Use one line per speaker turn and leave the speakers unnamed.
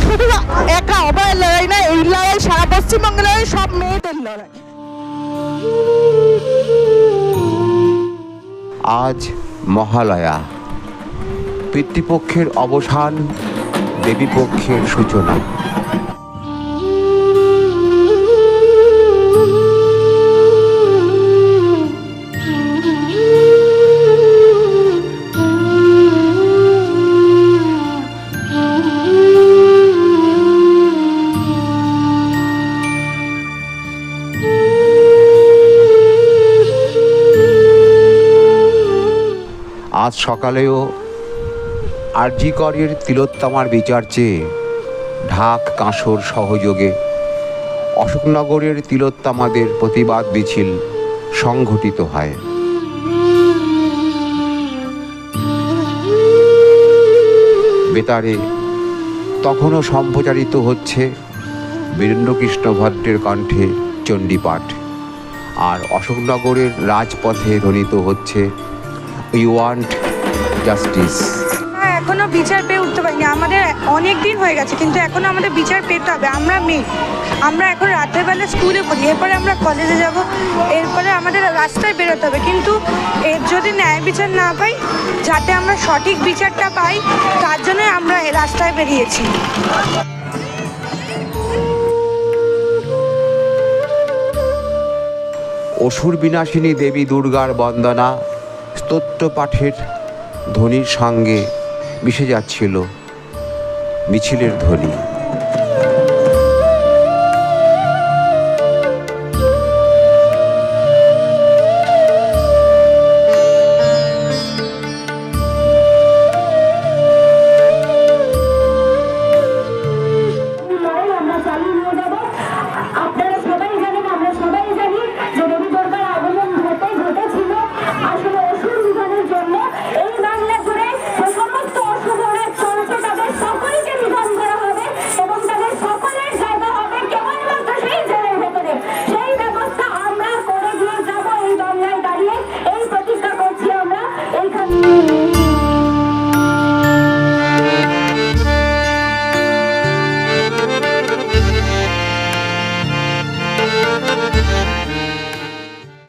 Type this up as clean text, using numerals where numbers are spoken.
শুধু একা অভয়ের লড়াই না, এই লড়াই সারা পশ্চিমবঙ্গের লড়াই, সব মেয়েদের লড়াই।
আজ মহালয়া, পিতৃপক্ষের অবসান, দেবীপক্ষের সূচনা। আজ সকালেও আরজি করের তিলোত্তমার বিচার চেয়ে ঢাক কাঁসর সহযোগে অশোকনগরের তিলোত্তমাদের প্রতিবাদ মিছিল সংঘটিত হয়। বেতারে তখনও সম্প্রচারিত হচ্ছে বীরেন্দ্রকৃষ্ণ ভদ্রের কণ্ঠে চণ্ডীপাঠ, আর অশোকনগরের রাজপথে ধ্বনিত হচ্ছে উই ওয়ান্ট জাস্টিস।
এখনো বিচার পেয়ে উঠতে পারিনি, আমাদের অনেক দিন হয়ে গেছে, কিন্তু এখনো আমাদের বিচার পেতে হবে। আমরা মেয়ে, আমরা এখন রাতের বেলা স্কুলে পড়ি, এরপরে আমরা কলেজে যাব, এরপরে আমাদের রাস্তায় বেরোতে হবে। কিন্তু এর যদি ন্যায় বিচার না পাই, যাতে আমরা সঠিক বিচারটা পাই, তার জন্যই আমরা রাস্তায় বেরিয়েছি।
অসুর বিনাশিনী দেবী দুর্গার বন্দনা স্তোত্র পাঠের ধ্বনির সঙ্গে মিশে যাচ্ছিল মিছিলের ধ্বনি।